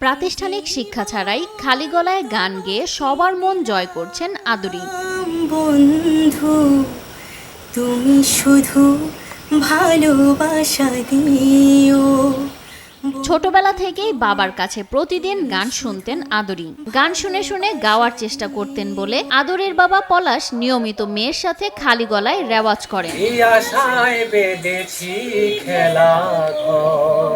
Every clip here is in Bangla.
প্রাতিষ্ঠানিক শিক্ষা ছাড়াই খালি গলায় গান গেয়ে সবার মন জয় করছেন আদুরি। বন্ধু তুমি শুধু ভালোবাসা দিও। ছোটবেলা থেকেই বাবার কাছে প্রতিদিন গান শুনতেন আদুরি। গান শুনে শুনে গাওয়ার চেষ্টা করতেন বলে আদুরির বাবা পলাশ নিয়মিত মেয়ের সাথে খালি গলায় রেওয়াজ করেন। এই আশায় বেঁধেছি খেলা ঘর,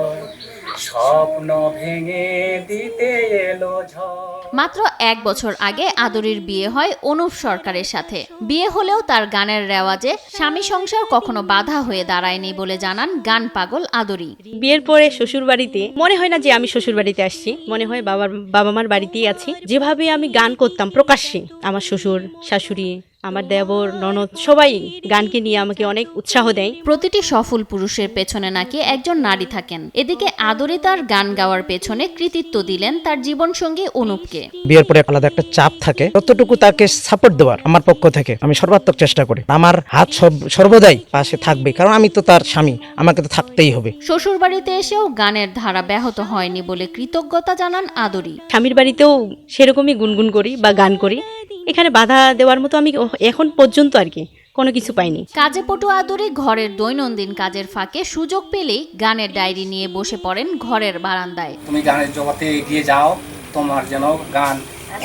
স্বপ্ন ভেঙে দিতে এলো ঝড়। মাত্র ১ বছর আগে আদুরির বিয়ে হয় অনুপ সরকারের সাথে। বিয়ে হলেও তার গানের রেওয়াজে স্বামী সংসার কখনো বাধা হয়ে দাঁড়ায়নি বলে জানান গান পাগল আদুরি। বিয়ের পরে শ্বশুর বাড়িতে মনে হয় না যে আমি শ্বশুর বাড়িতে আসছি, মনে হয় বাবা মার বাড়িতেই আছি। যেভাবে আমি গান করতাম প্রকাশ্যে, আমার শ্বশুর শাশুড়ি, আমার দেবর ননদ সবাই গানকে নিয়ে আমাকে অনেক উৎসাহ দেয়। প্রতিটি সফল পুরুষের পেছনে নাকি একজন নারী থাকেন। এদিকে আদুরি তার গান গাওয়ার পেছনে কৃতিত্ব দিলেন তার জীবনসঙ্গী অনুপকে। বিয়ের পরে আলাদা একটা চাপ থাকে, ততটুকু তাকে সাপোর্ট দেওয়ার আমার পক্ষ থেকে আমি সর্বাত্মক চেষ্টা করি। আমার হাত সর্বদাই পাশে থাকবে, কারণ আমি তো তার স্বামী, আমাকে তো থাকতেই হবে। শ্বশুর বাড়িতে এসেও গানের ধারা ব্যাহত হয়নি বলে কৃতজ্ঞতা জানান আদুরি। স্বামীর বাড়িতেও সেরকমই গুনগুন করি বা গান করি, এখানে বাধা দেওয়ার মতো আমি এখন পর্যন্ত আর কি কোনো কিছু পাইনি। কাজে পটু আদুরি ঘরের দৈনন্দিন কাজের ফাঁকে সুযোগ পেলেই গানের ডায়েরি নিয়ে বসে পড়েন ঘরের বারান্দায়। তুমি গানের জগতে এগিয়ে যাও, তোমার যেন গান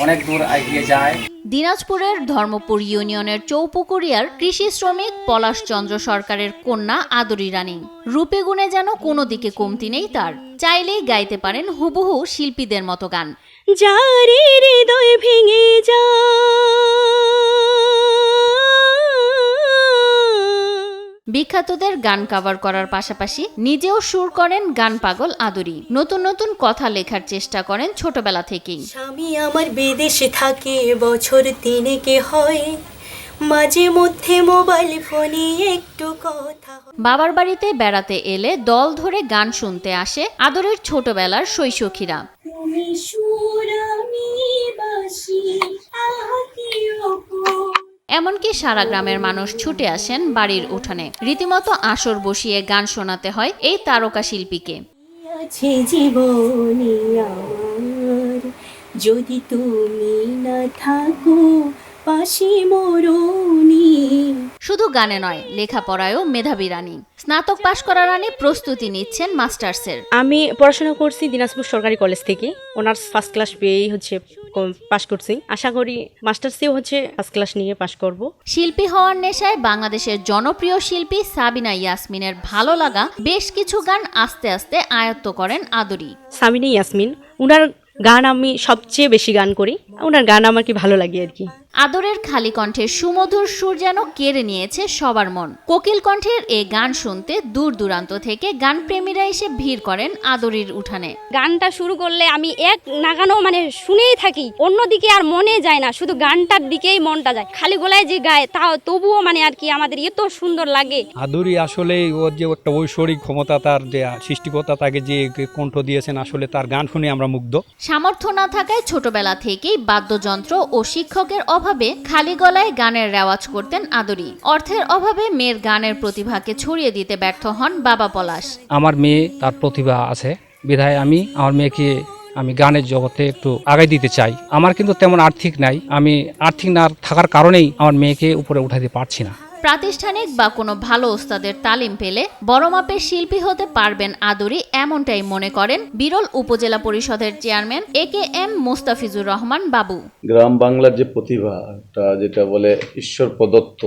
অনেক দূর এগিয়ে যায়। দিনাজপুরের ধর্মপুর ইউনিয়নের চৌপুকুরিয়ার কৃষি শ্রমিক পলাশ চন্দ্র সরকারের কন্যা আদুরি রানী। রূপে গুণে যেন কোনো দিকে কমতি নেই তার। চাইলেই গাইতে পারেন হুবহু শিল্পীদের মতো গান। যার হৃদয় ভেঙে যা বিখ্যাতদের গান কভার করার পাশাপাশি নিজেও সুর করেন গান পাগল আদুরি। নতুন নতুন কথা লেখার চেষ্টা করেন ছোটবেলা থেকেই। স্বামী আমার বিদেশে থাকে, বছর তিনেকে হয়, মাঝে মধ্যে মোবাইল ফোনে একটু কথা। বাবার বাড়িতে বেড়াতে এলে দল ধরে গান শুনতে আসে আদুরির ছোটবেলার শৈশখীরা। তুমি সুর আমি বাঁশি, আহা কি অপূর্ব। এমনকি সারা গ্রামের মানুষ ছুটে আসেন বাড়ির উঠানে। রীতিমতো আসর বসিয়ে গান শোনাতে হয় এই তারকা শিল্পীকে। আছে জীবনে আমার, যদি তুমি না থাকো পাশে মরুনি। শুধু গানে নয়, লেখাপড়ায়ও মেধাবী রানী। স্নাতক পাশ করা রানী প্রস্তুতি নিচ্ছেন মাস্টার্সের। আমি পড়াশোনা করছি দিনাজপুর সরকারি কলেজ থেকে, অনার্স ফার্স্ট ক্লাস পেয়েই পাশ করছি। আশা করি মাস্টার্সেও ফার্স্ট ক্লাস নিয়ে পাশ করব। শিল্পী হওয়ার নেশায় বাংলাদেশের জনপ্রিয় শিল্পী সাবিনা ইয়াসমিনের ভালো লাগা বেশ কিছু গান আস্তে আস্তে আয়ত্ত করেন আদুরি। সাবিনা ইয়াসমিন, উনার গান আমি সবচেয়ে বেশি গান করি, ওনার গান আমার কি ভালো লাগে আর কি। আদরের খালি কণ্ঠের সুমধুর সুর যেন কেড়ে নিয়েছে সবার মন। কোকিল কণ্ঠের এই গান শুনতে দূর দূরান্ত থেকে গানপ্রেমীরা এসে ভিড় করেন আদরির উঠানে। গানটা শুরু করলে আমি এক নাগানো শুনেই থাকি, অন্যদিকে আর মনে যায় না, শুধু গানটার দিকেই মনটা যায়। খালি গলায় যে গায় তাও তবুও আর কি আমাদের এত সুন্দর লাগে। আদুরি আসলে ওর যে একটা ঐশ্বরিক ক্ষমতা, তার যে সৃষ্টিকর্তা তাকে যে কণ্ঠ দিয়েছেন, আসলে তার গান শুনে আমরা মুগ্ধ। সামর্থ্য না থাকায় ছোটবেলা থেকেই বাদ্যযন্ত্র ও শিক্ষকের অভাবে খালি গলায় গানের রেওয়াজ করতেন আদুরি। অর্থের অভাবে মেয়ের গানের প্রতিভাকে ছড়িয়ে দিতে ব্যর্থ হন বাবা পলাশ। আমার মেয়ে, তার প্রতিভা আছে বিধায় আমি আমার মেয়েকে গানের জগতে একটু আগাই দিতে চাই। আমার কিন্তু তেমন আর্থিক নাই, আমি আর্থিক না থাকার কারণেই আমার মেয়েকে উপরে উঠাতে পারছি না। প্রাতিষ্ঠানিক বা কোনো ভালো ওস্তাদের তালিম পেলে বড় মাপের শিল্পী হতে পারবেন আদুরি, এমনটাই মনে করেন বিরল উপজেলা পরিষদের চেয়ারম্যান AKM মোস্তাফিজুর রহমান বাবু। গ্রাম বাংলার যে প্রতিভাটা, যেটা বলে ঈশ্বর প্রদত্ত,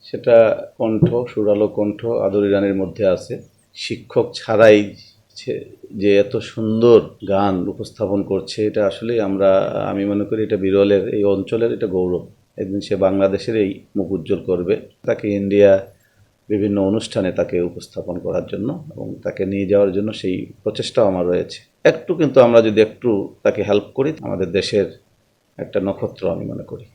সেটা কণ্ঠ, সুরালো কণ্ঠ আদুরি রানীর মধ্যে আছে। শিক্ষক ছাড়াই যে এত সুন্দর গান উপস্থাপন করছে, এটা আসলে আমি মনে করি এটা বিরলের, এই অঞ্চলের এটা গৌরব। একদিন সে বাংলাদেশের এই মুখ উজ্জ্বল করবে। তাকে ইন্ডিয়া বিভিন্ন অনুষ্ঠানে তাকে উপস্থাপন করার জন্য এবং তাকে নিয়ে যাওয়ার জন্য সেই প্রচেষ্টাও আমার রয়েছে। কিন্তু আমরা যদি একটু তাকে হেল্প করি, আমাদের দেশের একটা নক্ষত্র আমি মনে করি।